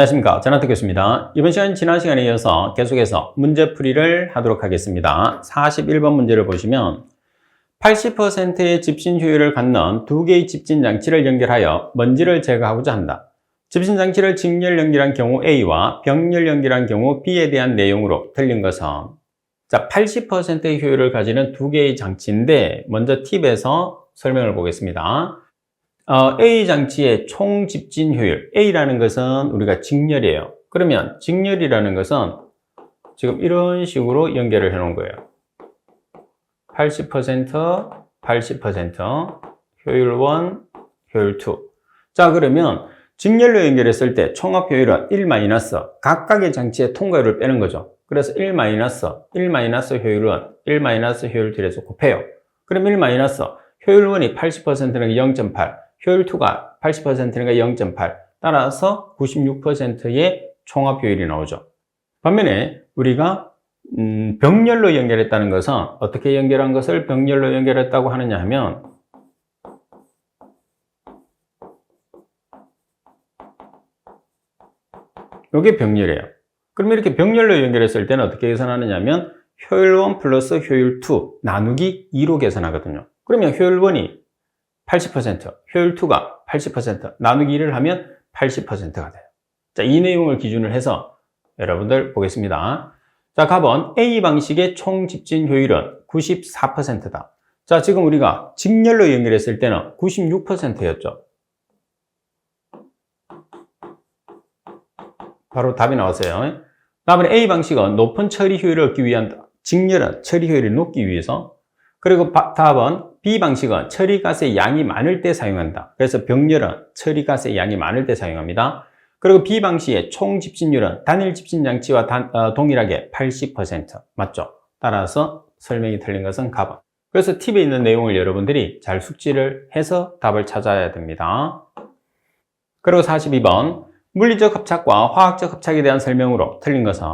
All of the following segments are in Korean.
안녕하십니까. 전학택 교수입니다. 이번 시간 지난 시간에 이어서 계속해서 문제풀이를 하도록 하겠습니다. 41번 문제를 보시면 80%의 집신 효율을 갖는 두 개의 집진 장치를 연결하여 먼지를 제거하고자 한다. 집신 장치를 직렬 연결한 경우 A와 병렬 연결한 경우 B에 대한 내용으로 틀린 것은, 자, 80%의 효율을 가지는 두 개의 장치인데 먼저 팁에서 설명을 보겠습니다. A 장치의 총 집진 효율, A라는 것은 우리가 직렬이에요. 그러면 직렬이라는 것은 지금 이런 식으로 연결을 해 놓은 거예요. 80%, 80%, 효율 1, 효율 2. 자, 그러면 직렬로 연결했을 때 총합 효율은 1 마이너스 각각의 장치의 통과율을 빼는 거죠. 그래서 1 마이너스 효율은 1 마이너스 효율 2에서 곱해요. 그럼 1 마이너스 효율 1이 80%는 0.8, 효율 2가 80%니까 0.8. 따라서 96%의 총합 효율이 나오죠. 반면에 우리가 병렬로 연결했다는 것은 어떻게 연결한 것을 병렬로 연결했다고 하느냐 하면, 이게 병렬이에요. 그럼 이렇게 병렬로 연결했을 때는 어떻게 계산하느냐 하면 효율 1 플러스 효율 2 나누기 2로 계산하거든요. 그러면 효율 1이 80%, 효율 2가 80%, 나누기 1를 하면 80%가 돼요. 자, 이 내용을 기준으로 해서 여러분들 보겠습니다. 자, 답은 A 방식의 총 집진 효율은 94%다. 자, 지금 우리가 직렬로 연결했을 때는 96%였죠. 바로 답이 나왔어요. 다음에 A 방식은 높은 처리 효율을 얻기 위한, 직렬은 처리 효율을 높기 위해서, 그리고 답은 B 방식은 처리가스의 양이 많을 때 사용한다. 그래서 병렬은 처리가스의 양이 많을 때 사용합니다. 그리고 B 방식의 총 집진율은 단일 집진 장치와 동일하게 80%. 맞죠? 따라서 설명이 틀린 것은 가번. 그래서 팁에 있는 내용을 여러분들이 잘 숙지를 해서 답을 찾아야 됩니다. 그리고 42번. 물리적 합착과 화학적 합착에 대한 설명으로 틀린 것은,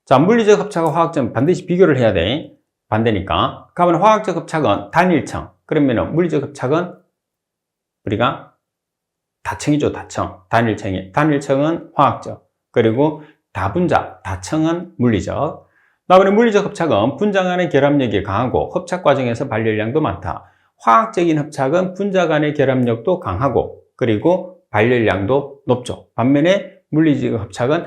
자, 물리적 합착과 화학적 반드시 비교를 해야 돼. 반대니까. 그러면 화학적 합착은 단일청. 그러면 물리적 합착은 우리가 다청이죠, 다청. 단일청은 화학적. 그리고 다분자, 다청은 물리적. 그다음에 물리적 합착은 분자 간의 결합력이 강하고 합착 과정에서 발열량도 많다. 화학적인 합착은 분자 간의 결합력도 강하고 그리고 발열량도 높죠. 반면에 물리적 합착은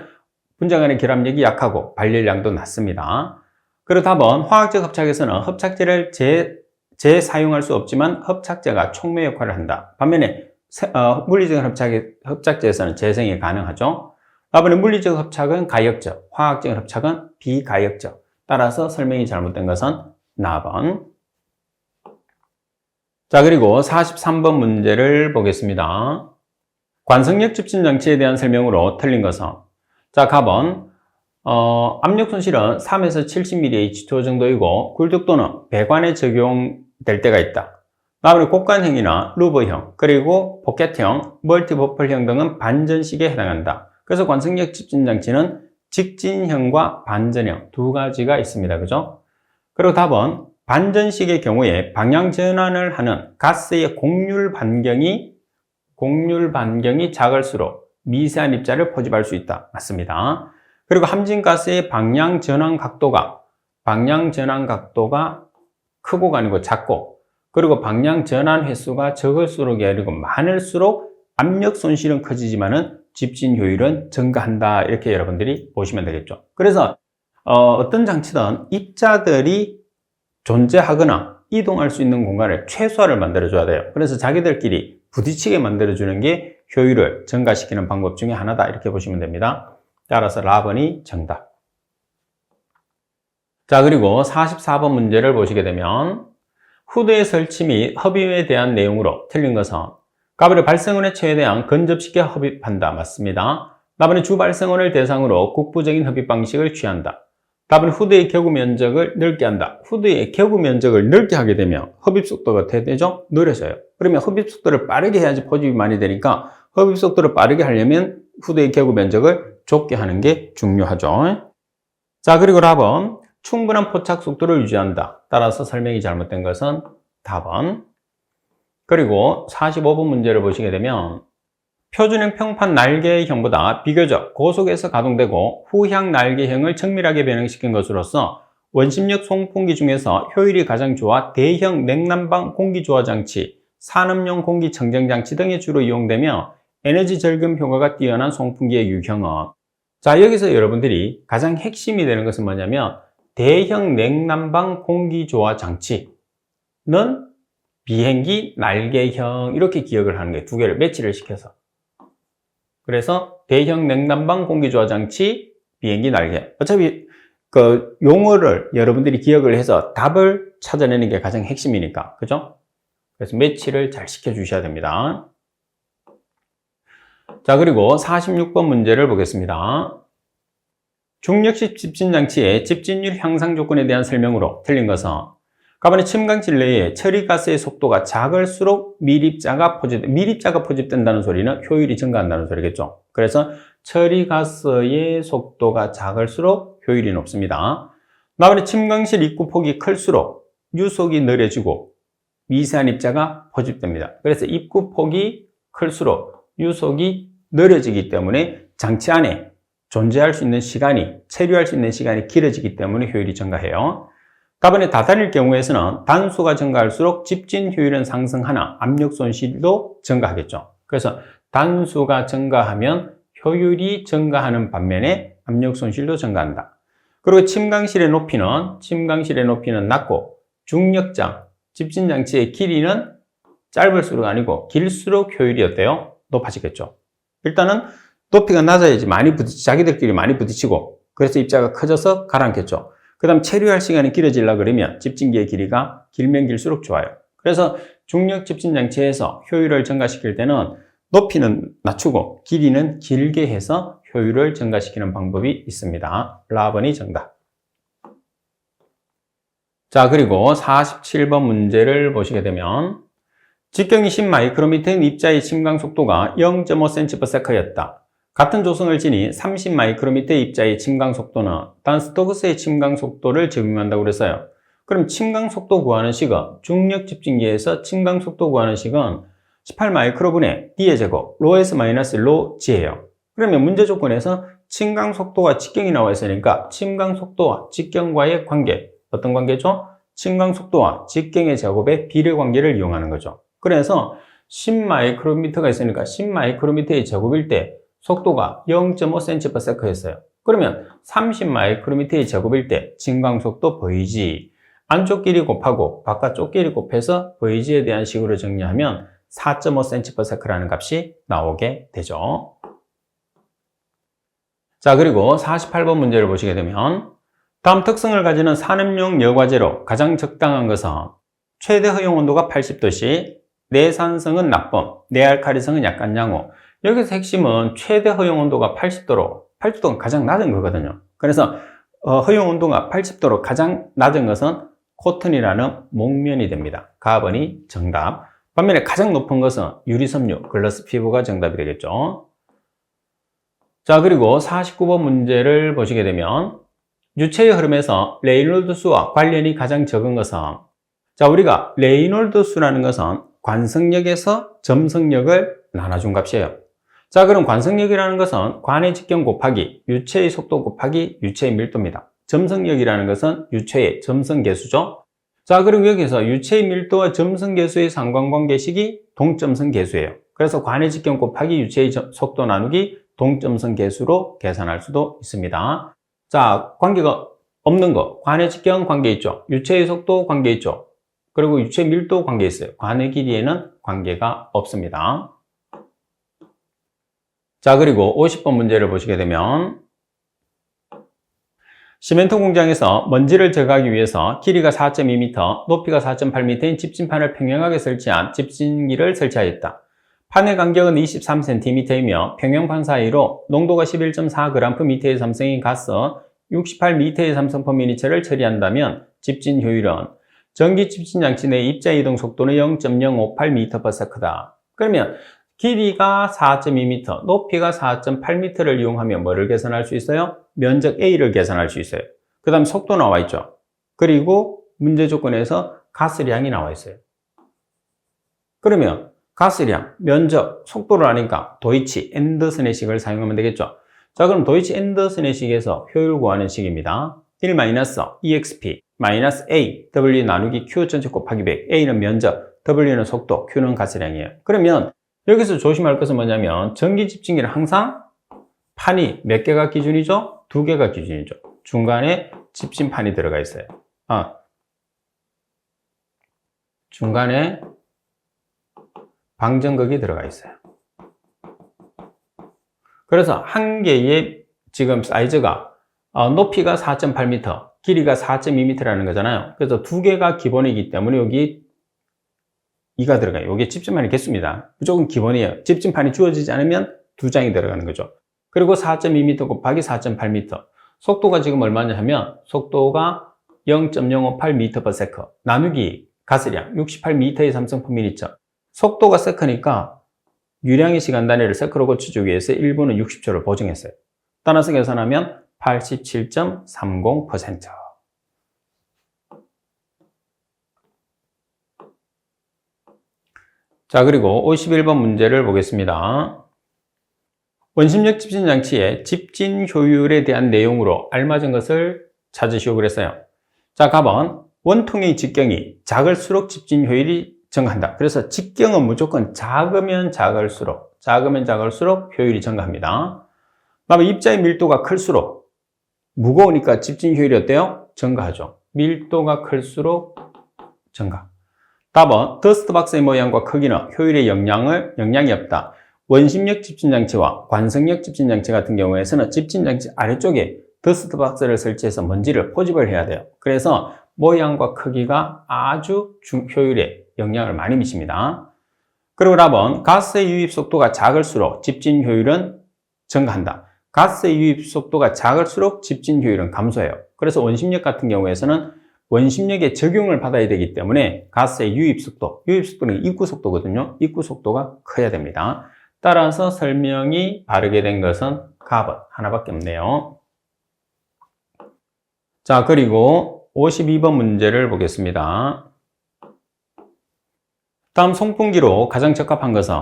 분자 간의 결합력이 약하고 발열량도 낮습니다. 그리고 답은 화학적 합착에서는 합착제를 재사용할 수 없지만 합착제가 촉매 역할을 한다. 반면에 물리적 합착제에서는 재생이 가능하죠. 다음에 물리적 합착은 가역적, 화학적 합착은 비가역적. 따라서 설명이 잘못된 것은 나번. 자, 그리고 43번 문제를 보겠습니다. 관성력 집진 장치에 대한 설명으로 틀린 것은, 자, 가번. 압력 손실은 3에서 70mm H2O 정도이고 굴뚝도는 배관에 적용될 때가 있다. 다음에 곡관형이나 루버형, 그리고 포켓형, 멀티버펄형 등은 반전식에 해당한다. 그래서 관성력 집진 장치는 직진형과 반전형 두 가지가 있습니다. 그죠? 그리고 답은 반전식의 경우에 방향 전환을 하는 가스의 곡률 반경이 작을수록 미세한 입자를 포집할 수 있다. 맞습니다. 그리고 함진가스의 방향 전환 각도가 크고가 아니고 작고, 그리고 방향 전환 횟수가 적을수록이 아니고 많을수록 압력 손실은 커지지만은 집진 효율은 증가한다. 이렇게 여러분들이 보시면 되겠죠. 그래서 어떤 장치든 입자들이 존재하거나 이동할 수 있는 공간을 최소화를 만들어줘야 돼요. 그래서 자기들끼리 부딪히게 만들어주는 게 효율을 증가시키는 방법 중에 하나다. 이렇게 보시면 됩니다. 따라서 라번이 정답. 자, 그리고 44번 문제를 보시게 되면 후드의 설치 및 흡입에 대한 내용으로 틀린 것은, 가번의 발생원의 최대한 근접시켜 흡입한다. 맞습니다. 답은 주발생원을 대상으로 국부적인 흡입 방식을 취한다. 답은 후드의 격우 면적을 넓게 한다. 후드의 격우 면적을 넓게 하게 되면 흡입 속도가 어떻게 되죠? 느려져요. 그러면 흡입 속도를 빠르게 해야지 포집이 많이 되니까 흡입 속도를 빠르게 하려면 후드의 격우 면적을 좁게 하는 게 중요하죠. 자, 그리고 답은 충분한 포착 속도를 유지한다. 따라서 설명이 잘못된 것은 답은. 그리고 45번 문제를 보시게 되면 표준형 평판 날개형보다 비교적 고속에서 가동되고 후향 날개형을 정밀하게 변형시킨 것으로서 원심력 송풍기 중에서 효율이 가장 좋아 대형 냉난방 공기조화장치, 산업용 공기청정장치 등에 주로 이용되며 에너지 절감 효과가 뛰어난 송풍기의 유형은, 자, 여기서 여러분들이 가장 핵심이 되는 것은 뭐냐면 대형 냉난방 공기조화장치는 비행기 날개형, 이렇게 기억을 하는 거예요. 두 개를 매치를 시켜서. 그래서 대형 냉난방 공기조화장치, 비행기 날개. 어차피 그 용어를 여러분들이 기억을 해서 답을 찾아내는 게 가장 핵심이니까. 그죠? 그래서 매치를 잘 시켜주셔야 됩니다. 자, 그리고 46번 문제를 보겠습니다. 중력식 집진장치의 집진율 향상 조건에 대한 설명으로 틀린 것은, 가번의 침강실 내에 처리가스의 속도가 작을수록 미립자가 포집된다는 소리는 효율이 증가한다는 소리겠죠. 그래서 처리가스의 속도가 작을수록 효율이 높습니다. 나번에 침강실 입구 폭이 클수록 유속이 느려지고 미세한 입자가 포집됩니다. 그래서 입구 폭이 클수록 유속이 느려지기 때문에 장치 안에 존재할 수 있는 시간이, 체류할 수 있는 시간이 길어지기 때문에 효율이 증가해요. 가번에 다단일 경우에서는 단수가 증가할수록 집진 효율은 상승하나 압력 손실도 증가하겠죠. 그래서 단수가 증가하면 효율이 증가하는 반면에 압력 손실도 증가한다. 그리고 침강실의 높이는 낮고 중력장, 집진장치의 길이는 짧을수록 아니고 길수록 효율이 어때요? 높아지겠죠. 일단은 높이가 낮아야지 자기들끼리 많이 부딪히고, 그래서 입자가 커져서 가라앉겠죠. 그 다음 체류할 시간이 길어지려고 그러면 집진기의 길이가 길면 길수록 좋아요. 그래서 중력 집진장치에서 효율을 증가시킬 때는 높이는 낮추고 길이는 길게 해서 효율을 증가시키는 방법이 있습니다. 4번이 정답. 자, 그리고 47번 문제를 보시게 되면 직경이 10마이크로미터인 입자의 침강 속도가 0.5cm/s였다. 같은 조성을 지닌 30마이크로미터의 입자의 침강 속도는 단 스토크스의 침강 속도를 적용한다고 그랬어요. 그럼 침강 속도 구하는 식은, 중력 집진기에서 침강 속도 구하는 식은 18마이크로분의 D의 제곱, 로S 마이너스 로 G예요. 그러면 문제 조건에서 침강 속도와 직경이 나와 있으니까 침강 속도와 직경과의 관계, 어떤 관계죠? 침강 속도와 직경의 제곱의 비례 관계를 이용하는 거죠. 그래서 10마이크로미터가 있으니까 10마이크로미터의 제곱일 때 속도가 0.5cm/s였어요. 그러면 30마이크로미터의 제곱일 때 침강속도 Vg, 안쪽 길이 곱하고 바깥쪽 길이 곱해서 Vg에 대한 식으로 정리하면 4.5cm/s라는 값이 나오게 되죠. 자, 그리고 48번 문제를 보시게 되면 다음 특성을 가지는 산업용 여과제로 가장 적당한 것은 최대 허용 온도가 80도씨, 내산성은 나쁨, 내알칼리성은 약간 양호. 여기서 핵심은 최대 허용 온도가 80도가 가장 낮은 거거든요. 그래서 허용 온도가 80도로 가장 낮은 것은 코튼이라는 목면이 됩니다. 가번이 정답. 반면에 가장 높은 것은 유리섬유, 글라스 피부가 정답이 되겠죠. 자, 그리고 49번 문제를 보시게 되면 유체의 흐름에서 레이놀드 수와 관련이 가장 적은 것은, 자, 우리가 레이놀드 수라는 것은 관성력에서 점성력을 나눠준 값이에요. 자, 그럼 관성력이라는 것은 관의 직경 곱하기 유체의 속도 곱하기 유체의 밀도입니다. 점성력이라는 것은 유체의 점성계수죠. 자, 그리고 여기서 유체의 밀도와 점성계수의 상관관계식이 동점성계수예요. 그래서 관의 직경 곱하기 유체의 속도 나누기 동점성계수로 계산할 수도 있습니다. 자, 관계가 없는 거, 관의 직경 관계 있죠. 유체의 속도 관계 있죠. 그리고 유체의 밀도 관계 있어요. 관의 길이에는 관계가 없습니다. 자, 그리고 50번 문제를 보시게 되면 시멘트 공장에서 먼지를 제거하기 위해서 길이가 4.2m, 높이가 4.8m인 집진판을 평행하게 설치한 집진기를 설치하였다. 판의 간격은 23cm이며 평형판 사이로 농도가 11.4g/m의 삼성인 가스 68m의 삼성/mini를 처리한다면 집진 효율은 전기 집진 장치 내 입자 이동 속도는 0.058m/s다. 그러면 길이가 4.2m, 높이가 4.8m를 이용하면 뭐를 계산할 수 있어요? 면적 A를 계산할 수 있어요. 그 다음 속도 나와 있죠. 그리고 문제 조건에서 가스량이 나와 있어요. 그러면 가스량, 면적, 속도를 아니까 도이치 앤더슨의 식을 사용하면 되겠죠. 자, 그럼 도이치 앤더슨의 식에서 효율 구하는 식입니다. 1-exp -a w 나누기 q 전체 곱하기 100. a는 면적, w는 속도, q는 가스량이에요. 그러면 여기서 조심할 것은 뭐냐면 전기 집진기는 항상 판이 몇 개가 기준이죠? 2개가 기준이죠. 중간에 집진판이 들어가 있어요. 중간에 방전극이 들어가 있어요. 그래서 한 개의 지금 사이즈가 높이가 4.8m, 길이가 4.2m라는 거잖아요. 그래서 2개가 기본이기 때문에 여기 2가 들어가요. 이게 집진판의 개수입니다. 무조건 기본이에요. 집진판이 주어지지 않으면 2장이 들어가는 거죠. 그리고 4.2m 곱하기 4.8m. 속도가 지금 얼마냐 하면 속도가 0.058m/s 나누기 가스량 68m의 삼성포미니처. 속도가 세크니까 유량의 시간 단위를 세크로 고쳐주기 위해서 1분은 60초를 보정했어요. 따라서 계산하면 87.30%. 자, 그리고 51번 문제를 보겠습니다. 원심력 집진 장치의 집진 효율에 대한 내용으로 알맞은 것을 찾으시오 그랬어요. 자, 가번 원통의 직경이 작을수록 집진 효율이 증가한다. 그래서 직경은 무조건 작으면 작을수록 효율이 증가합니다. 그다음에 입자의 밀도가 클수록 무거우니까 집진 효율이 어때요? 증가하죠. 밀도가 클수록 증가. 답은 더스트박스의 모양과 크기는 효율에 영향이 없다. 원심력 집진장치와 관성력 집진장치 같은 경우에서는 집진장치 아래쪽에 더스트박스를 설치해서 먼지를 포집을 해야 돼요. 그래서 모양과 크기가 아주 효율에 영향을 많이 미칩니다. 그리고 답은 가스의 유입 속도가 작을수록 집진 효율은 증가한다. 가스의 유입 속도가 작을수록 집진 효율은 감소해요. 그래서 원심력 같은 경우에서는 원심력의 적용을 받아야 되기 때문에 가스의 유입속도는 입구속도거든요. 입구속도가 커야 됩니다. 따라서 설명이 바르게 된 것은 갑은 하나밖에 없네요. 자, 그리고 52번 문제를 보겠습니다. 다음 송풍기로 가장 적합한 것은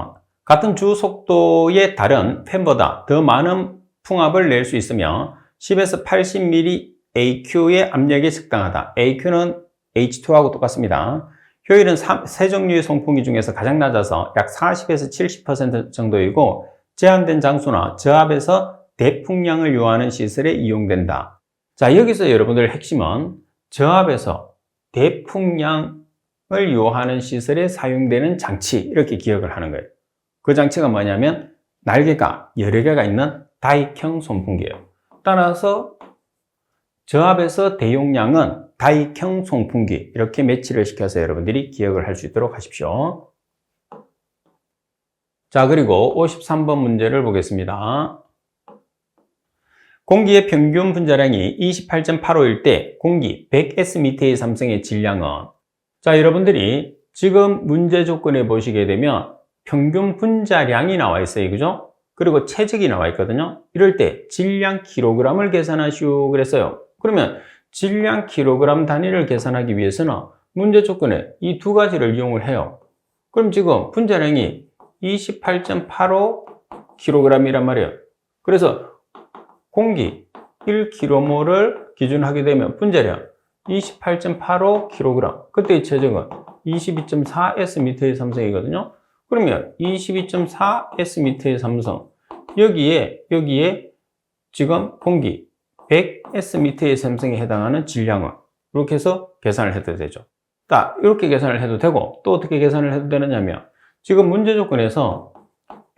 같은 주 속도의 다른 팬보다 더 많은 풍압을 낼 수 있으며 10에서 80mm AQ의 압력에 적당하다. AQ는 H2하고 똑같습니다. 효율은 세 종류의 송풍기 중에서 가장 낮아서 약 40에서 70% 정도이고 제한된 장소나 저압에서 대풍량을 요하는 시설에 이용된다. 자, 여기서 여러분들 핵심은 저압에서 대풍량을 요하는 시설에 사용되는 장치, 이렇게 기억을 하는 거예요. 그 장치가 뭐냐면 날개가 여러 개가 있는 다익형 송풍기예요. 따라서 저압에서 대용량은 다익형 송풍기, 이렇게 매치를 시켜서 여러분들이 기억을 할 수 있도록 하십시오. 자, 그리고 53번 문제를 보겠습니다. 공기의 평균 분자량이 28.85일 때 공기 100Sm의 삼성의 질량은, 자, 여러분들이 지금 문제 조건에 보시게 되면 평균 분자량이 나와 있어요. 그죠? 그리고 최적이 나와 있거든요. 이럴 때 질량 kg을 계산하시오 그랬어요. 그러면 질량 kg 단위를 계산하기 위해서는 문제 조건에 이 두 가지를 이용을 해요. 그럼 지금 분자량이 28.85kg이란 말이에요. 그래서 공기 1kmol을 기준하게 되면 분자량 28.85kg, 그때의 최적은 22.4Sm의 삼성이거든요. 그러면 22.4Sm의 삼성, 여기에 지금 공기 100Sm의 삼성에 해당하는 질량은 이렇게 해서 계산을 해도 되죠. 딱 이렇게 계산을 해도 되고, 또 어떻게 계산을 해도 되느냐면 지금 문제 조건에서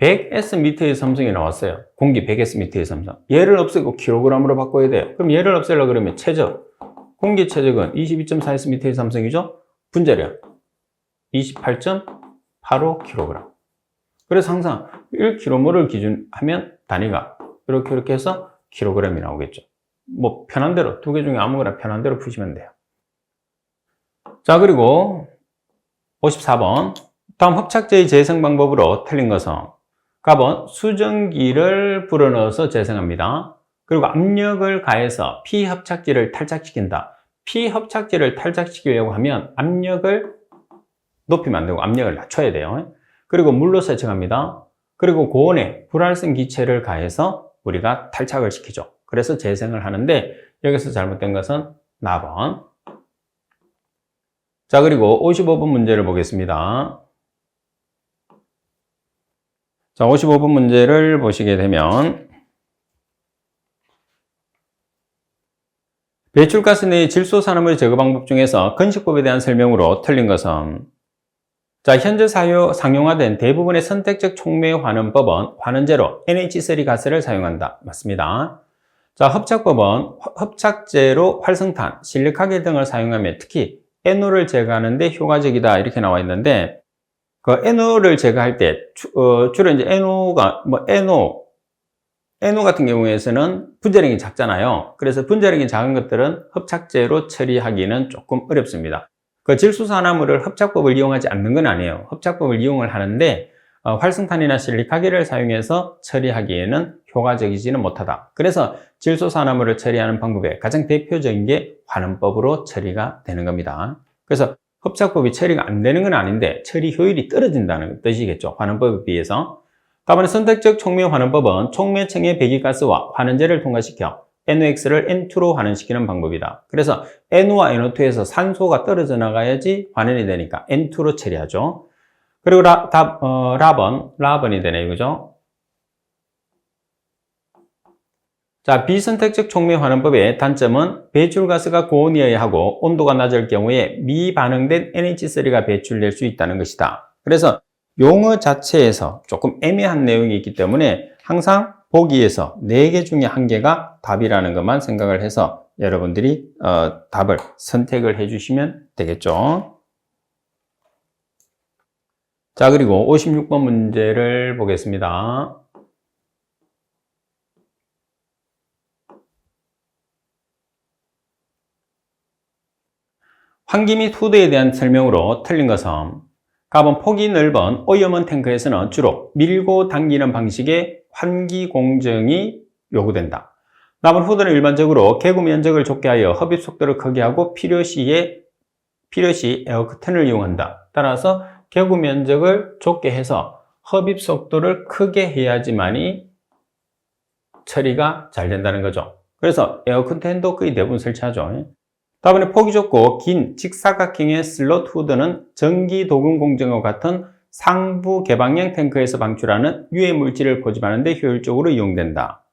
100Sm의 삼성이 나왔어요. 공기 100Sm의 삼성. 얘를 없애고 kg으로 바꿔야 돼요. 그럼 얘를 없애려고 그러면 최적, 공기 최적은 22.4Sm의 삼성이죠. 분자량 28.85kg. 그래서 항상 1kmol을 기준하면 단위가 이렇게 해서 kg이 나오겠죠. 뭐 편한 대로, 두 개 중에 아무거나 편한 대로 푸시면 돼요. 자, 그리고 54번. 다음 합착제의 재생 방법으로 틀린 것은, 갑은 수증기를 불어넣어서 재생합니다. 그리고 압력을 가해서 피합착제를 탈착시킨다. 피합착제를 탈착시키려고 하면 압력을 높이면 안 되고 압력을 낮춰야 돼요. 그리고 물로 세척합니다. 그리고 고온에 불활성 기체를 가해서 우리가 탈착을 시키죠. 그래서 재생을 하는데 여기서 잘못된 것은 나번. 자, 그리고 55번 문제를 보겠습니다. 자, 55번 문제를 보시게 되면 배출가스 내의 질소산화물 제거 방법 중에서 건식법에 대한 설명으로 틀린 것은 자, 현재 상용화된 대부분의 선택적 촉매 환원법은 환원제로 NH3 가스를 사용한다. 맞습니다. 자, 흡착법은 흡착제로 활성탄, 실리카겔 등을 사용하며 특히 NO를 제거하는 데 효과적이다. 이렇게 나와 있는데 그 NO를 제거할 때 주로 이제 NO가 NO 같은 경우에서는 분자량이 작잖아요. 그래서 분자량이 작은 것들은 흡착제로 처리하기는 조금 어렵습니다. 그 질소산화물을 흡착법을 이용하지 않는 건 아니에요. 흡착법을 이용을 하는데 활성탄이나 실리카겔을 사용해서 처리하기에는 효과적이지는 못하다. 그래서 질소산화물을 처리하는 방법의 가장 대표적인 게 환원법으로 처리가 되는 겁니다. 그래서 흡착법이 처리가 안 되는 건 아닌데 처리 효율이 떨어진다는 뜻이겠죠. 환원법에 비해서. 다음은 선택적 촉매 환원법은 촉매청의 배기가스와 환원제를 통과시켜 NOx를 N2로 환원시키는 방법이다. 그래서 NO와 NO2에서 산소가 떨어져 나가야지 환원이 되니까 N2로 처리하죠. 그리고 라번이 되네요. 그죠? 자, 비선택적 촉매 환원법의 단점은 배출가스가 고온이어야 하고 온도가 낮을 경우에 미반응된 NH3가 배출될 수 있다는 것이다. 그래서 용어 자체에서 조금 애매한 내용이 있기 때문에 항상 보기에서 4개 중에 1개가 답이라는 것만 생각을 해서 여러분들이 답을 선택을 해주시면 되겠죠. 자, 그리고 56번 문제를 보겠습니다. 환기 및 후드에 대한 설명으로 틀린 것은 가본 폭이 넓은 오염원 탱크에서는 주로 밀고 당기는 방식의 환기 공정이 요구된다. 남은 후드는 일반적으로 개구 면적을 좁게 하여 흡입 속도를 크게 하고 필요시 에어커튼을 이용한다. 따라서 개구 면적을 좁게 해서 흡입 속도를 크게 해야지만이 처리가 잘 된다는 거죠. 그래서 에어커튼도 거의 대부분 설치하죠. 다음에 폭이 좁고 긴 직사각형의 슬롯 후드는 전기 도금 공정과 같은 상부 개방형 탱크에서 방출하는 유해 물질을 포집하는 데 효율적으로 이용된다.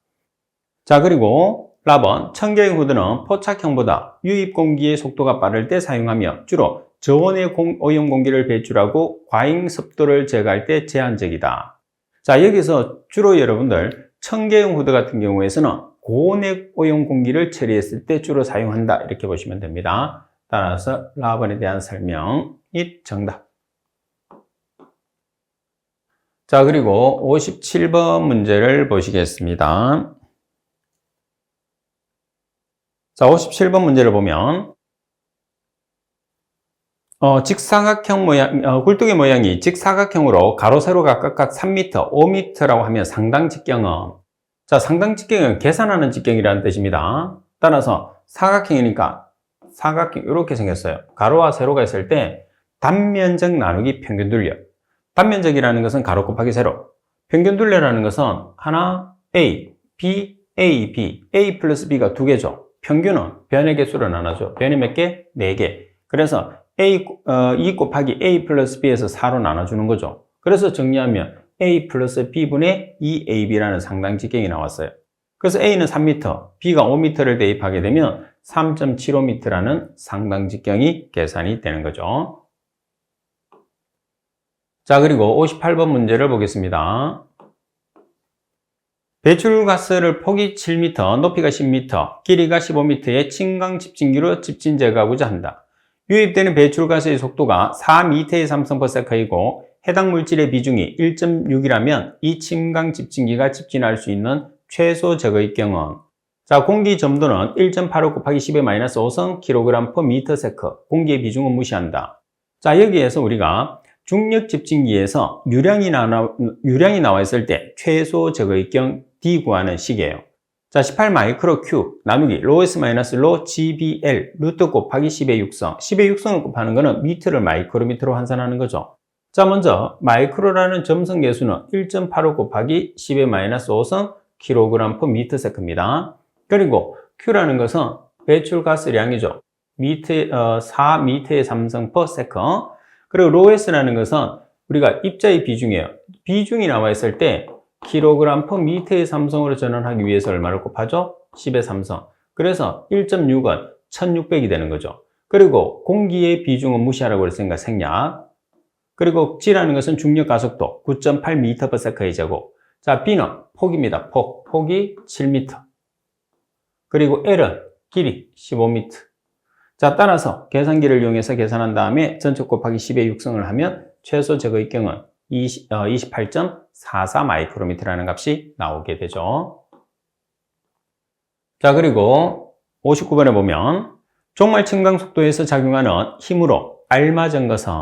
자, 그리고 라번 청결형 후드는 포착형보다 유입 공기의 속도가 빠를 때 사용하며 주로 저온의 오염 공기를 배출하고 과잉 습도를 제거할 때 제한적이다. 자, 여기서 주로 여러분들 청결형 후드 같은 경우에서는 고온의 오염 공기를 처리했을 때 주로 사용한다. 이렇게 보시면 됩니다. 따라서 라번에 대한 설명이 정답. 자, 그리고 57번 문제를 보시겠습니다. 자, 57번 문제를 보면 직사각형 모양, 굴뚝의 모양이 직사각형으로 가로 세로가 각각 3m, 5m라고 하면 상당 직경은 자, 상당 직경은 계산하는 직경이라는 뜻입니다. 따라서 사각형이니까 사각형 이렇게 생겼어요. 가로와 세로가 있을 때 단면적 나누기 평균둘려. 단면적이라는 것은 가로 곱하기 세로. 평균둘려라는 것은 하나 A, B, A, B. A 플러스 B가 2개죠. 평균은 변의 개수로 나눠줘. 변이 몇 개? 4개. 그래서 2 곱하기 A 플러스 B에서 4로 나눠주는 거죠. 그래서 정리하면 A 플러스 B분의 2AB라는 상당 직경이 나왔어요. 그래서 A는 3m, B가 5m를 대입하게 되면 3.75m라는 상당 직경이 계산이 되는 거죠. 자, 그리고 58번 문제를 보겠습니다. 배출가스를 폭이 7m, 높이가 10m, 길이가 15m의轻강 집진기로 집진 제거하고자 한다. 유입되는 배출가스의 속도가 4m의 삼성/s이고 해당 물질의 비중이 1.6이라면 이轻강 집진기가 집진할 수 있는 최소 제거의 경우 자, 공기 점도는 1.85 곱하기 10의 마이너스 5성 kg/m/s. 공기의 비중은 무시한다. 자, 여기에서 우리가 중력 집진기에서 유량이 나와 있을 때 최소 제거의 경 D 구하는 식이에요. 자, 18 마이크로 Q 나누기 로S 마이너스 로 GBL 루트 곱하기 10의 6성. 10의 6성을 곱하는 거는 미터를 마이크로미터로 환산하는 거죠. 자, 먼저 마이크로라는 점성 계수는 1.85 곱하기 10의 마이너스 5성 kg/m입니다. 그리고 Q라는 것은 배출가스량이죠. 4m의 3성 per second. 그리고 로S라는 것은 우리가 입자의 비중이에요. 비중이 나와 있을 때 kg/m의 3성으로 전환하기 위해서 얼마를 곱하죠? 10의 3성. 그래서 1.6은 1600이 되는 거죠. 그리고 공기의 비중은 무시하라고 그랬으니까 생략. 그리고 G라는 것은 중력 가속도 9.8m/s의 제곱. 자, B는 폭입니다. 폭이 7m. 그리고 L은 길이 15m. 자, 따라서 계산기를 이용해서 계산한 다음에 전체 곱하기 10의 육성을 하면 최소 제거입경은 28.44 마이크로미터라는 값이 나오게 되죠. 자, 그리고 59번에 보면 종말 측강 속도에서 작용하는 힘으로 알맞은 것은,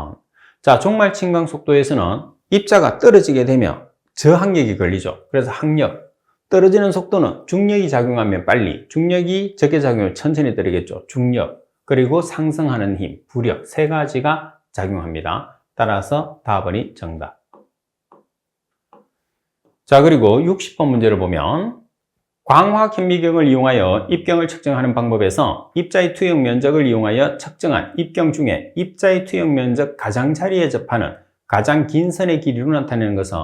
자, 종말 측강 속도에서는 입자가 떨어지게 되면 저항력이 걸리죠. 그래서 항력, 떨어지는 속도는 중력이 작용하면 빨리, 중력이 적게 작용하면 천천히 떨어지겠죠. 중력, 그리고 상승하는 힘, 부력, 세 가지가 작용합니다. 따라서 답번이 정답. 자, 그리고 60번 문제를 보면 광학 현미경을 이용하여 입경을 측정하는 방법에서 입자의 투영 면적을 이용하여 측정한 입경 중에 입자의 투영 면적 가장자리에 접하는 가장 긴 선의 길이로 나타내는 것은,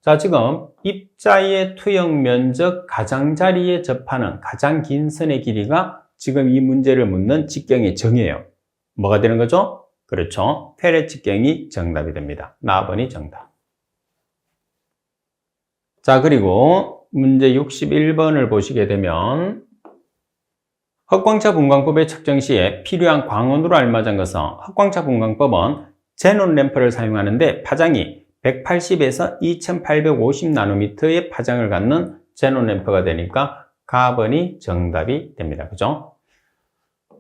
자, 지금 입자의 투영 면적 가장자리에 접하는 가장 긴 선의 길이가 지금 이 문제를 묻는 직경의 정의예요. 뭐가 되는 거죠? 그렇죠. 페렛 직경이 정답이 됩니다. 나번이 정답. 자, 그리고 문제 61번을 보시게 되면 흑광차 분광법의 측정 시에 필요한 광원으로 알맞은 것은, 흑광차 분광법은 제논 램프를 사용하는데 파장이 180에서 2850 나노미터의 파장을 갖는 제논 램프가 되니까 가번이 정답이 됩니다. 그죠?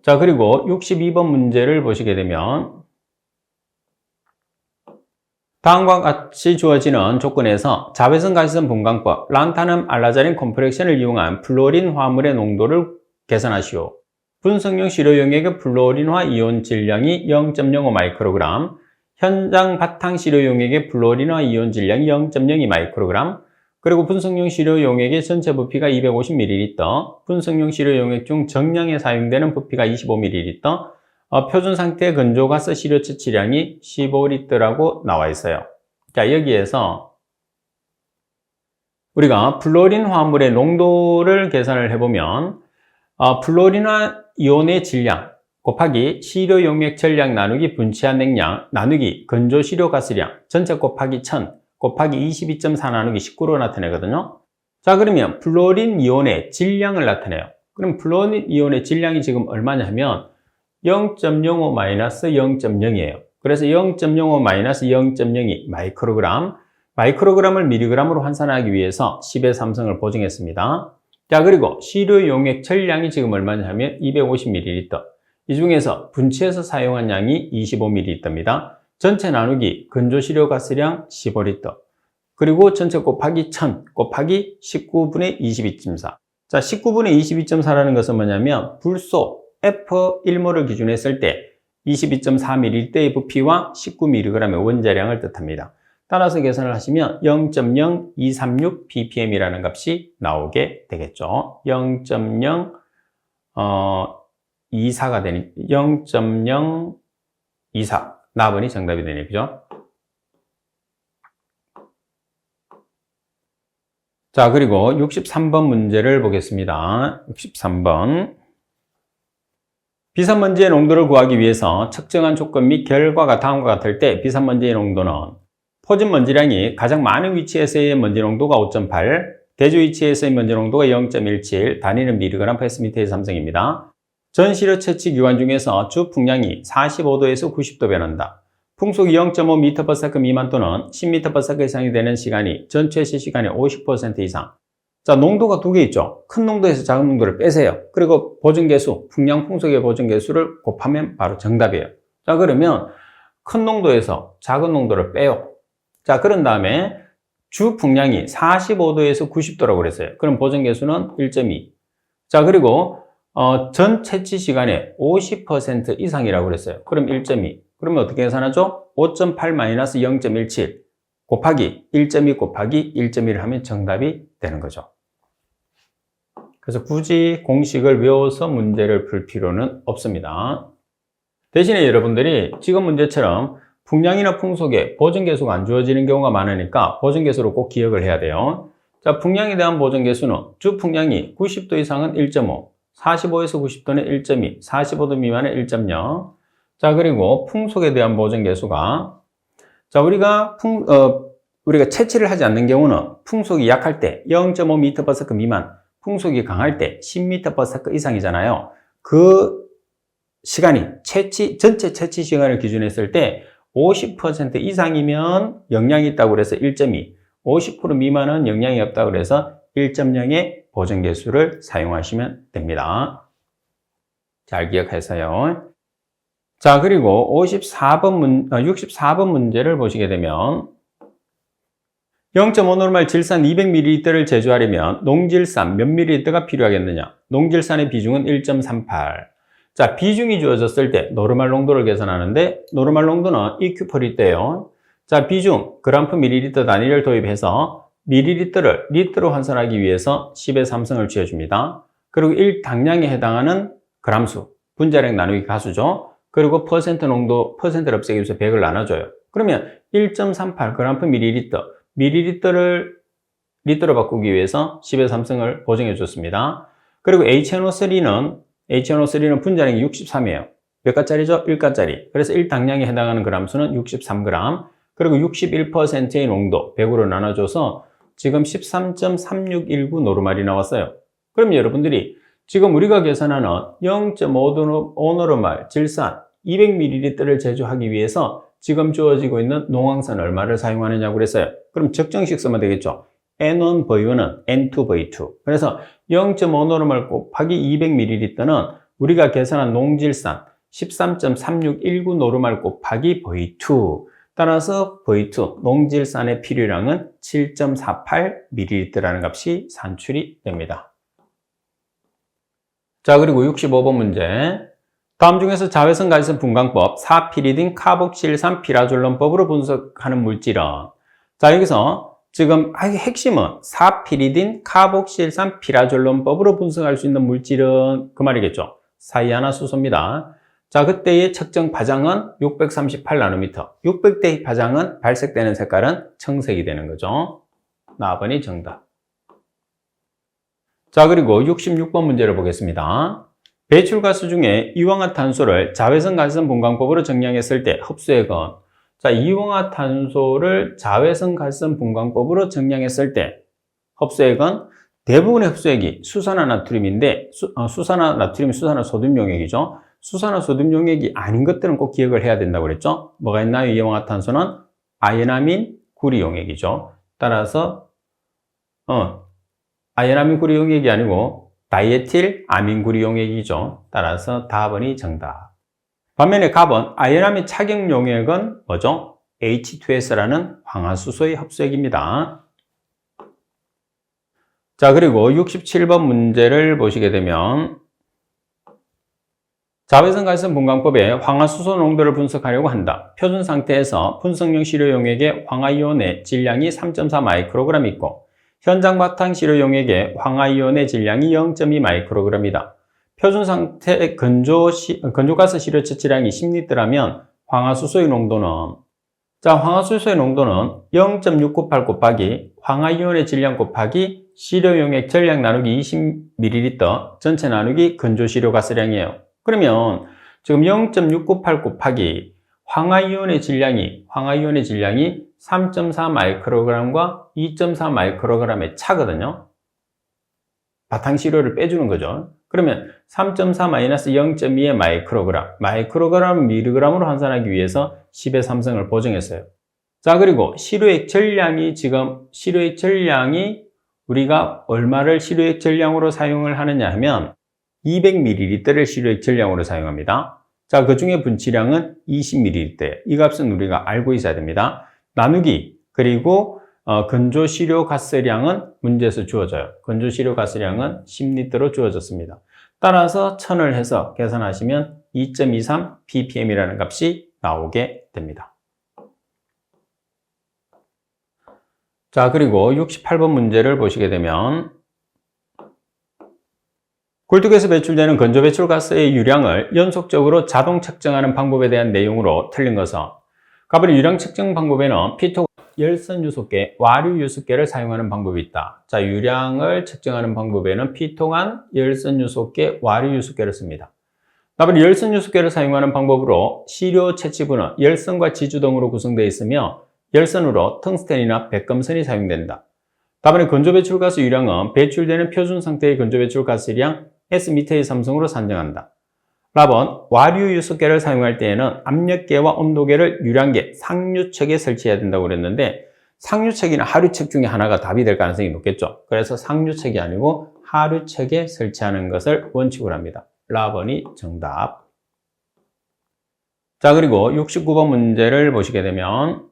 자, 그리고 62번 문제를 보시게 되면 다음과 같이 주어지는 조건에서 자외선 가시선 분광법 란타늄 알라자린 컴프렉션을 이용한 플루오린 화물의 농도를 계산하시오. 분석용 시료 용액의 플루오린화 이온 질량이 0.05 마이크로그램, 현장 바탕 시료 용액의 플루오린화 이온 질량이 0.02 마이크로그램, 그리고 분석용 시료 용액의 전체 부피가 250ml, 분석용 시료 용액 중 정량에 사용되는 부피가 25ml, 표준 상태 건조가스 시료 채취량이 15L라고 나와 있어요. 자, 여기에서 우리가 플루오린 화물의 농도를 계산을 해보면 플루오린화 이온의 질량 곱하기 시료 용액 전량 나누기 분치한 냉량 나누기 건조 시료 가스량 전체 곱하기 1000 곱하기 22.4 나누기 19로 나타내거든요. 자, 그러면 플루오린 이온의 질량을 나타내요. 그럼 플루오린 이온의 질량이 지금 얼마냐 하면 0.05 마이너스 0.0이에요. 그래서 0.05 마이너스 0.02 마이크로그램, 마이크로그램을 미리그램으로 환산하기 위해서 10의 3성을 보정했습니다. 자, 그리고 시료 용액 전량이 지금 얼마냐 하면 250ml. 이 중에서 분치해서 사용한 양이 25ml입니다. 전체 나누기 건조 시료 가스량 15L. 그리고 전체 곱하기 1000 곱하기 19분의 22.4. 자, 19분의 22.4라는 것은 뭐냐면 불소 F1몰을 기준으로 했을 때 22.4ml의 부피와 19mg의 원자량을 뜻합니다. 따라서 계산을 하시면 0.0236 ppm이라는 값이 나오게 되겠죠. 0.024가 되니 0.024 나번이 정답이 되네요. 그죠? 자, 그리고 63번 문제를 보겠습니다. 63번. 비산먼지의 농도를 구하기 위해서 측정한 조건 및 결과가 다음과 같을 때 비산먼지의 농도는 포진 먼지량이 가장 많은 위치에서의 먼지 농도가 5.8, 대조 위치에서의 먼지 농도가 0.17, 단위는 mg/m의 3성입니다. 전 시료 채취 기관 중에서 주 풍량이 45도에서 90도 변한다. 풍속이 0.5m/s 미만 또는 10m/s 이상이 되는 시간이 전체 시간의 50% 이상. 자, 농도가 두 개 있죠. 큰 농도에서 작은 농도를 빼세요. 그리고 보증계수, 풍량 풍속의 보증계수를 곱하면 바로 정답이에요. 자, 그러면 큰 농도에서 작은 농도를 빼요. 자, 그런 다음에 주 풍량이 45도에서 90도라고 그랬어요. 그럼 보증계수는 1.2. 자, 그리고 전 채취 시간의 50% 이상이라고 그랬어요. 그럼 1.2. 그러면 어떻게 계산하죠? 5.8-0.17 곱하기 1.2 곱하기 1.1을 하면 정답이 되는 거죠. 그래서 굳이 공식을 외워서 문제를 풀 필요는 없습니다. 대신에 여러분들이 지금 문제처럼 풍량이나 풍속에 보정계수가 안 주어지는 경우가 많으니까 보정계수로 꼭 기억을 해야 돼요. 자, 풍량에 대한 보정계수는 주 풍량이 90도 이상은 1.5, 45에서 90도는 1.2, 45도 미만은 1.0. 자, 그리고 풍속에 대한 보정계수가 자, 우리가 채취를 하지 않는 경우는 풍속이 약할 때 0.5m/s 미만, 풍속이 강할 때 10m/s 이상이잖아요. 그 시간이 전체 채취 시간을 기준으로 했을 때 50% 이상이면 영향이 있다고 그래서 1.2, 50% 미만은 영향이 없다고 그래서 1.0의 보정계수를 사용하시면 됩니다. 잘 기억하세요. 자, 그리고 64번 문제를 보시게 되면 0.5노르말 질산 200ml를 제조하려면 농질산 몇 ml가 필요하겠느냐? 농질산의 비중은 1.38. 자, 비중이 주어졌을 때 노르말 농도를 계산하는데 노르말 농도는 EQ/L예요. 자, 비중 g/ml 단위를 도입해서 ml를 리터로 환산하기 위해서 10의 3승을 취해줍니다. 그리고 1당량에 해당하는 g수, 분자량 나누기 가수죠. 그리고 퍼센트를 없애기 위해서 100을 나눠줘요. 그러면 1.38 g/ml, ml를 리터로 바꾸기 위해서 10의 3승을 보정해 줬습니다. 그리고 HNO3는 분자량이 63이에요. 몇 가짜리죠? 1가짜리. 그래서 1당량에 해당하는 g수는 63g. 그리고 61%의 농도 100으로 나눠줘서 지금 13.3619 노르말이 나왔어요. 그럼 여러분들이 지금 우리가 계산하는 0.5노르말 질산 200ml를 제조하기 위해서 지금 주어지고 있는 농황산 얼마를 사용하느냐고 그랬어요. 그럼 적정식 쓰면 되겠죠. N1V1은 N2V2. 그래서 0.5노르말 곱하기 200ml는 우리가 계산한 농질산 13.3619 노르말 곱하기 V2. 따라서 V2, 농질산의 필요량은 7.48ml라는 값이 산출이 됩니다. 자, 그리고 65번 문제. 다음 중에서 자외선 가시성 분광법 4피리딘 카복실산 피라졸론법으로 분석하는 물질은 자, 여기서 지금 핵심은 4피리딘 카복실산 피라졸론법으로 분석할 수 있는 물질은 그 말이겠죠. 사이아나수소입니다. 자, 그때의 측정 파장은 638나노미터. 600대의 파장은 발색되는 색깔은 청색이 되는 거죠. 4번이 정답. 자, 그리고 66번 문제를 보겠습니다. 배출가스 중에 이황화탄소를 자외선 가시성 분광법으로 정량했을 때 흡수액은 자, 이황화탄소를 자외선 가시성 분광법으로 정량했을 때 흡수액은 대부분의 흡수액이 수산화나트륨인데 수산화나트륨이 수산화소듐 용액이죠. 수산화소듐 용액이 아닌 것들은 꼭 기억을 해야 된다고 그랬죠. 뭐가 있나요? 이황화탄소는 아연아민 구리 용액이죠. 따라서 아연아민 구리 용액이 아니고 다이에틸 아민구리 용액이죠. 따라서 답은이 정답. 반면에 갑은 아연아민 착용 용액은 뭐죠? H2S라는 황화수소의 흡수액입니다. 자, 그리고 67번 문제를 보시게 되면 자외선 가시성 분광법에 황화수소 농도를 분석하려고 한다. 표준 상태에서 분석용 시료 용액의 황화이온의 질량이 3.4 마이크로그램 있고 현장 바탕 시료 용액의 황화이온의 질량이 0.2 마이크로그램이다. 표준 상태 건조가스 시료 채취량이 10리터라면 황화수소의 농도는 자, 황화수소의 농도는 0.698 곱하기 황화이온의 질량 곱하기 시료 용액 전량 나누기 20ml 전체 나누기 건조시료 가스량이에요. 그러면 지금 0.698 곱하기 황화이온의 질량이 3.4 마이크로그램과 2.4 마이크로그램의 차거든요. 바탕시료를 빼주는 거죠. 그러면 3.4 마이너스 0.2의 마이크로그램 미리그램으로 환산하기 위해서 10의 3승을 보정했어요. 자, 그리고 시료액 전량이 우리가 얼마를 시료액 전량으로 사용을 하느냐 하면 200ml를 시료액 전량으로 사용합니다. 자, 그 중에 분치량은 20ml. 이 값은 우리가 알고 있어야 됩니다. 나누기, 그리고 건조시료 가스량은 문제에서 주어져요. 건조시료 가스량은 10리터로 주어졌습니다. 따라서 1000을 해서 계산하시면 2.23 ppm이라는 값이 나오게 됩니다. 자, 그리고 68번 문제를 보시게 되면 굴뚝에서 배출되는 건조 배출가스의 유량을 연속적으로 자동 측정하는 방법에 대한 내용으로 틀린 것은 가버린 유량 측정 방법에는 피토 열선 유속계, 와류 유속계를 사용하는 방법이 있다. 자, 유량을 측정하는 방법에는 피통한 열선 유속계, 와류 유속계를 씁니다. 다만 열선 유속계를 사용하는 방법으로 시료 채취부는 열선과 지주 등으로 구성되어 있으며 열선으로 텅스텐이나 백금선이 사용된다. 다만 건조 배출가스 유량은 배출되는 표준 상태의 건조 배출가스량 S미터의 삼성으로 산정한다. 답은 와류 유속계를 사용할 때에는 압력계와 온도계를 유량계, 상류측에 설치해야 된다고 그랬는데 상류측이나 하류측 중에 하나가 답이 될 가능성이 높겠죠. 그래서 상류측이 아니고 하류측에 설치하는 것을 원칙으로 합니다. 라번이 정답. 자, 그리고 69번 문제를 보시게 되면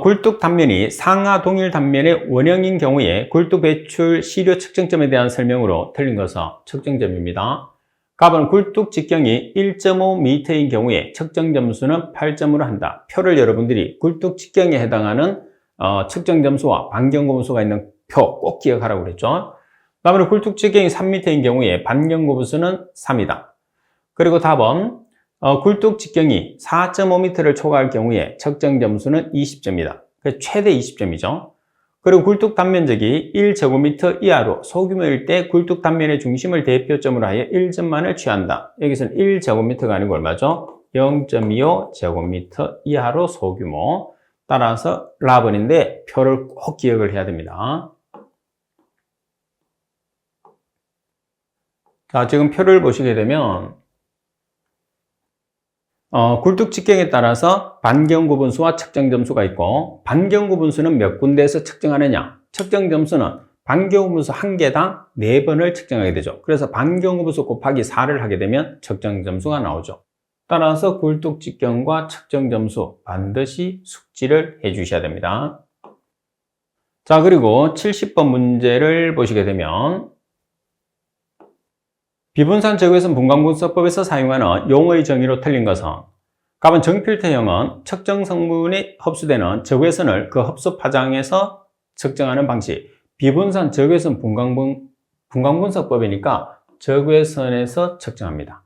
굴뚝 단면이 상하 동일 단면의 원형인 경우에 굴뚝 배출 시료 측정점에 대한 설명으로 틀린 것은 측정점입니다. 답은 굴뚝 직경이 1.5m인 경우에 측정 점수는 8점으로 한다. 표를 여러분들이 굴뚝 직경에 해당하는 측정 점수와 반경고분수가 있는 표 꼭 기억하라고 그랬죠. 다음으로 굴뚝 직경이 3m인 경우에 반경고분수는 3이다. 그리고 답은 굴뚝 직경이 4.5m를 초과할 경우에 측정 점수는 20점이다. 최대 20점이죠. 그리고 굴뚝 단면적이 1제곱미터 이하로 소규모일 때 굴뚝 단면의 중심을 대표점으로 하여 1점만을 취한다. 여기서는 1제곱미터가 아니고 얼마죠? 0.25제곱미터 이하로 소규모. 따라서 라번인데 표를 꼭 기억을 해야 됩니다. 자, 지금 표를 보시게 되면 굴뚝 직경에 따라서 반경고분수와 측정점수가 있고 반경고분수는 몇 군데에서 측정하느냐, 측정점수는 반경고분수 한 개당 4번을 측정하게 되죠. 그래서 반경고분수 곱하기 4를 하게 되면 측정점수가 나오죠. 따라서 굴뚝 직경과 측정점수 반드시 숙지를 해 주셔야 됩니다. 자, 그리고 70번 문제를 보시게 되면 비분산 적외선 분광분석법에서 사용하는 용어의 정의로 틀린 것은 가번 정필터형은 측정 성분이 흡수되는 적외선을 그 흡수 파장에서 측정하는 방식. 비분산 적외선 분광분석법이니까 적외선에서 측정합니다.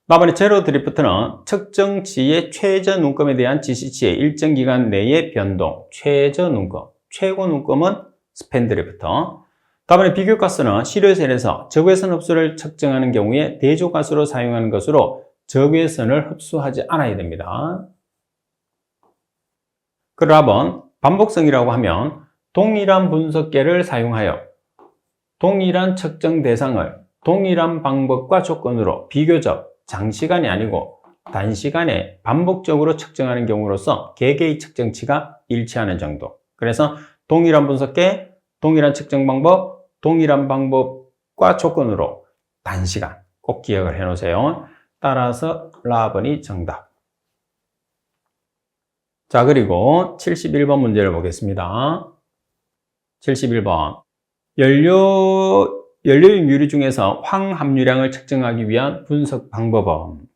다음에 제로 드리프트는 측정치의 최저 눈금에 대한 지시치의 일정 기간 내의 변동, 최저 눈금, 최고 눈금은 스팬 드리프트. 다음에 비교가스는 시료셀에서 적외선 흡수를 측정하는 경우에 대조가스로 사용하는 것으로 적외선을 흡수하지 않아야 됩니다. 그러면 반복성이라고 하면 동일한 분석계를 사용하여 동일한 측정 대상을 동일한 방법과 조건으로 비교적 장시간이 아니고 단시간에 반복적으로 측정하는 경우로서 개개의 측정치가 일치하는 정도. 그래서 동일한 분석계, 동일한 측정 방법, 동일한 방법과 조건으로 단시간 꼭 기억을 해 놓으세요. 따라서 라번이 정답. 자, 그리고 71번 문제를 보겠습니다. 71번. 연료용 유리 중에서 황함유량을 측정하기 위한 분석 방법은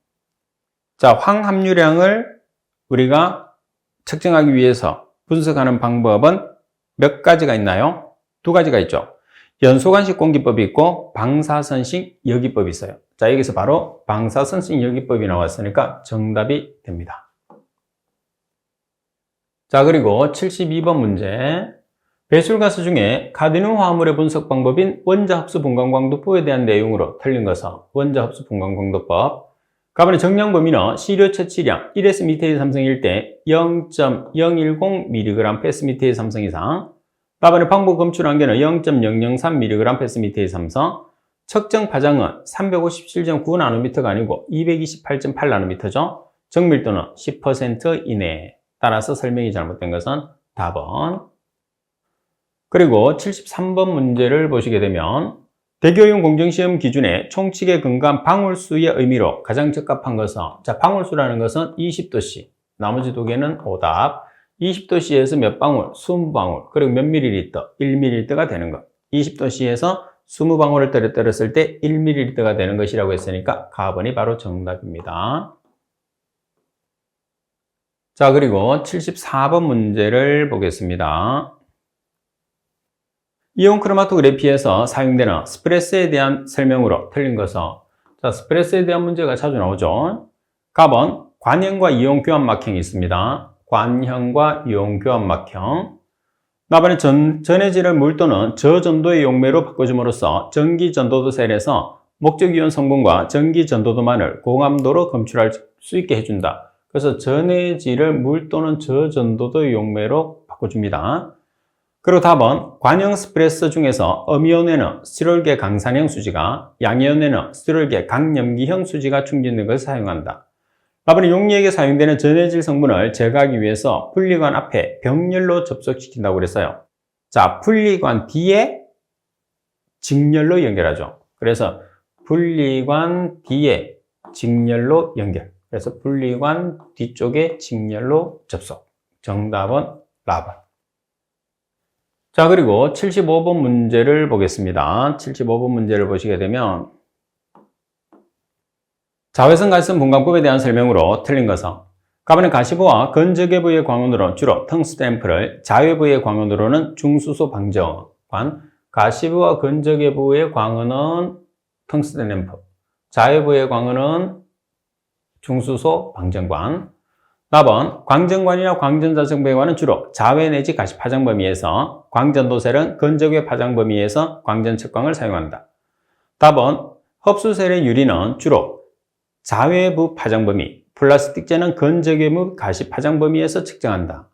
자, 황함유량을 우리가 측정하기 위해서 분석하는 방법은 몇 가지가 있나요? 2가지가 있죠. 연소관식 공기법이 있고 방사선식 여기법이 있어요. 자, 여기서 바로 방사선식 여기법이 나왔으니까 정답이 됩니다. 자, 그리고 72번 문제. 배출가스 중에 카드뮴 화합물의 분석 방법인 원자흡수 분광광도법에 대한 내용으로 틀린 것은 원자흡수 분광광도법. 가번의 정량 범위는 시료 채취량 1S미터의 삼성일 때 0.010mg Ps미터의 삼성 이상. 가번의 방법 검출 한계는 0.003mg Ps미터의 삼성. 측정 파장은 357.9나노미터가 아니고 228.8나노미터죠. 정밀도는 10% 이내. 따라서 설명이 잘못된 것은 답은. 그리고 73번 문제를 보시게 되면 대교용 공정시험 기준의 총칙에 근거한 방울수의 의미로 가장 적합한 것은 자, 방울수라는 것은 20도씨. 나머지 2개는 오답. 20도씨에서 몇 방울? 20방울. 그리고 몇 밀리리터? 1밀리리터가 되는 것. 20도씨에서 20방울을 떨어뜨렸을 때 1ml가 되는 것이라고 했으니까 가번이 바로 정답입니다. 자, 그리고 74번 문제를 보겠습니다. 이온 크로마토그래피에서 사용되는 스프레스에 대한 설명으로 틀린 것은, 자, 스프레스에 대한 문제가 자주 나오죠. 가번, 관형과 이온 교환막형이 있습니다. 관형과 이온 교환막형. 나번에 전해질을 물 또는 저전도의 용매로 바꿔줌으로써 전기전도도 셀에서 목적이온 성분과 전기전도도만을 고감도로 검출할 수 있게 해준다. 그래서 전해질을 물 또는 저전도도 용매로 바꿔줍니다. 그리고 답은 관형 스프레스 중에서 음이온에는 스티롤계 강산형 수지가, 양이온에는 스티롤계 강염기형 수지가 충전된 것을 사용한다. 답은 용리액에 사용되는 전해질 성분을 제거하기 위해서 분리관 앞에 병렬로 접속시킨다고 그랬어요. 자, 분리관 뒤에 직렬로 연결하죠. 그래서 분리관 뒤에 직렬로 연결. 그래서 분리관 뒤쪽에 직렬로 접속. 정답은 라번. 자, 그리고 75번 문제를 보겠습니다. 75번 문제를 보시게 되면 자외선 갈선 분광법에 대한 설명으로 틀린 것은, 가번은 가시부와 건조개부의 광원으로는 주로 텅스텐앰플을, 자외부의 광원으로는 중수소 방정관, 가시부와 건조개부의 광원은 텅스텐앰플, 자외부의 광원은 중수소 방정관. 답은 광전관이나 광전자정배관은 주로 자외 내지 가시 파장 범위에서, 광전도셀은 건조개 파장 범위에서 광전측광을 사용한다. 답은 흡수셀의 유리는 주로 자외부 파장 범위, 플라스틱재는 건조개무 가시 파장 범위에서 측정한다.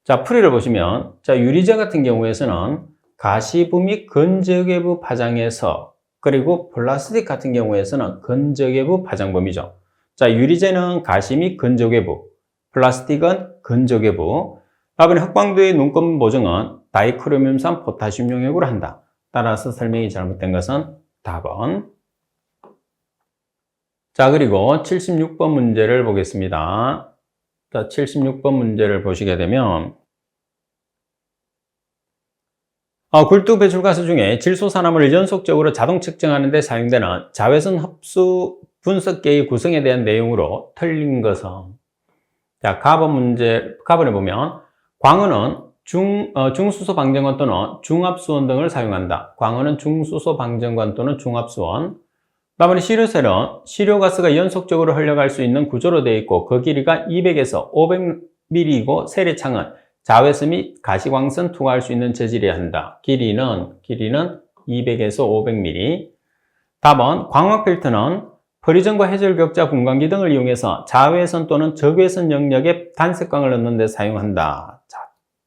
자, 풀이를 보시면, 자, 유리재 같은 경우에서는 가시부 및 건조개부 파장에서, 그리고 플라스틱 같은 경우에서는 건조개부 파장 범위죠. 자, 유리재는 가시 및 건조개부, 플라스틱은 건조개부. 답은 흑광도의 눈금 보정은 다이크로뮴산 포타슘 용액으로 한다. 따라서 설명이 잘못된 것은 답은. 자, 그리고 76번 문제를 보겠습니다. 자, 76번 문제를 보시게 되면 굴뚝 배출가스 중에 질소산화물을 연속적으로 자동 측정하는 데 사용되는 자외선 흡수 분석계의 구성에 대한 내용으로 틀린 것은, 자, 가번에 보면 광원은 중수소 방정관 또는 중압수원 등을 사용한다. 광원은 중수소 방정관 또는 중압수원. 다음에 시료셀은 시료가스가 연속적으로 흘러갈 수 있는 구조로 되어 있고 그 길이가 200에서 500mm이고 셀의 창은 자외선 및 가시광선 투과할 수 있는 재질이어야 한다. 길이는 200에서 500mm. 답은 광학 필터는 프리즘과 해절격자 분광기 등을 이용해서 자외선 또는 적외선 영역의 단색광을 넣는 데 사용한다. 자,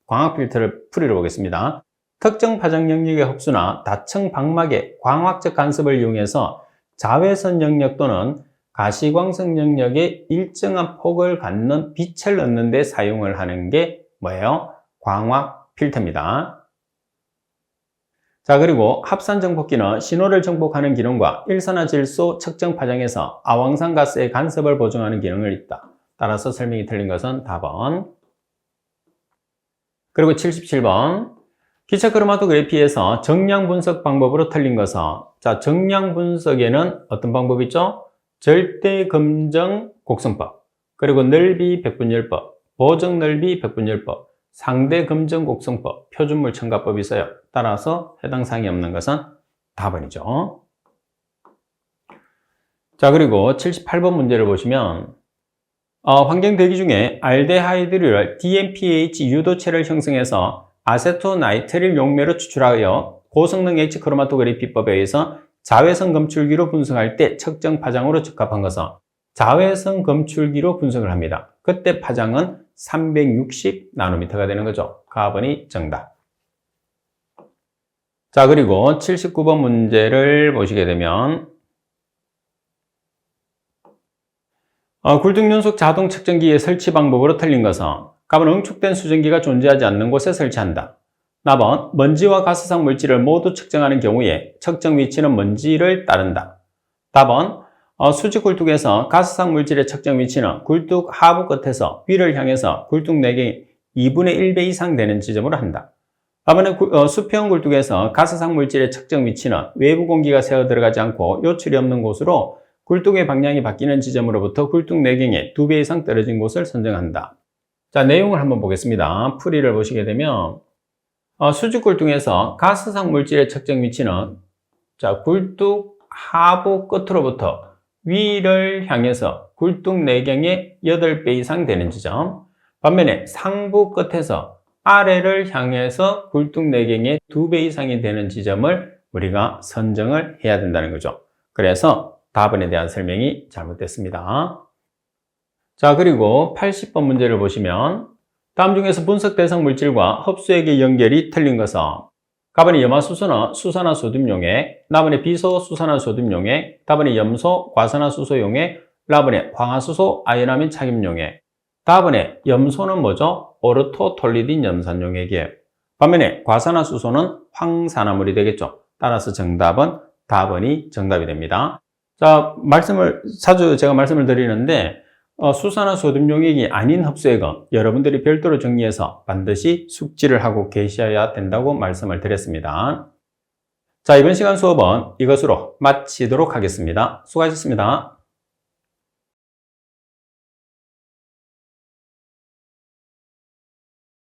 광학 필터를 풀이를 보겠습니다. 특정 파장 영역의 흡수나 다층 방막의 광학적 간섭을 이용해서 자외선 영역 또는 가시광선 영역에 일정한 폭을 갖는 빛을 넣는 데 사용을 하는 게 뭐예요? 광학 필터입니다. 자, 그리고 합산 정폭기는 신호를 정폭하는 기능과 일산화질소 측정 파장에서 아황산 가스의 간섭을 보정하는 기능을 있다. 따라서 설명이 틀린 것은 답은. 그리고 77번 기체 크로마토그래피에서 정량 분석 방법으로 틀린 것은, 자, 정량 분석에는 어떤 방법이 있죠? 절대 검정 곡선법, 그리고 넓이 백분율법, 보정 넓이 백분율법, 상대 검정 곡선법, 표준물 첨가법이 있어요. 따라서 해당 사항이 없는 것은 답은이죠. 자, 그리고 78번 문제를 보시면 환경 대기 중에 알데하이드를 DMPH 유도체를 형성해서 아세토나이트릴 용매로 추출하여 고성능 H 크로마토그래피법에 의해서 자외선 검출기로 분석할 때 측정 파장으로 적합한 것은, 자외선 검출기로 분석을 합니다. 그때 파장은 360나노미터가 되는 거죠. 가번이 정답. 자, 그리고 79번 문제를 보시게 되면 굴뚝연속 자동 측정기의 설치 방법으로 틀린 것은, 갑은 응축된 수증기가 존재하지 않는 곳에 설치한다. 나번 먼지와 가스성 물질을 모두 측정하는 경우에 측정 위치는 먼지를 따른다. 답은 수직 굴뚝에서 가스성 물질의 측정 위치는 굴뚝 하부 끝에서 위를 향해서 굴뚝 내경의 2분의 1배 이상 되는 지점으로 한다. 다음에 수평 굴뚝에서 가스상 물질의 측정 위치는 외부 공기가 새어 들어가지 않고 요출이 없는 곳으로 굴뚝의 방향이 바뀌는 지점으로부터 굴뚝 내경의 2배 이상 떨어진 곳을 선정한다. 자, 내용을 한번 보겠습니다. 풀이를 보시게 되면 수직 굴뚝에서 가스상 물질의 측정 위치는 자, 굴뚝 하부 끝으로부터 위를 향해서 굴뚝 내경의 8배 이상 되는 지점, 반면에 상부 끝에서 아래를 향해서 굴뚝 내경의 2배 이상이 되는 지점을 우리가 선정을 해야 된다는 거죠. 그래서 답안에 대한 설명이 잘못됐습니다. 자, 그리고 80번 문제를 보시면 다음 중에서 분석 대상 물질과 흡수액의 연결이 틀린 것은 답안이 염화수소는 수산화소듐용액, 나번에 비소 수산화소듐용액, 답안이 염소 과산화수소용액, 라번에 황화수소 아연아민 착염용액. 답안에 염소는 뭐죠? 오르토톨리딘 염산용액이에요. 반면에 과산화수소는 황산화물이 되겠죠. 따라서 정답은 답안이 정답이 됩니다. 자, 자주 제가 말씀을 드리는데 수산화소듐용액이 아닌 흡수액은 여러분들이 별도로 정리해서 반드시 숙지를 하고 계셔야 된다고 말씀을 드렸습니다. 자, 이번 시간 수업은 이것으로 마치도록 하겠습니다. 수고하셨습니다.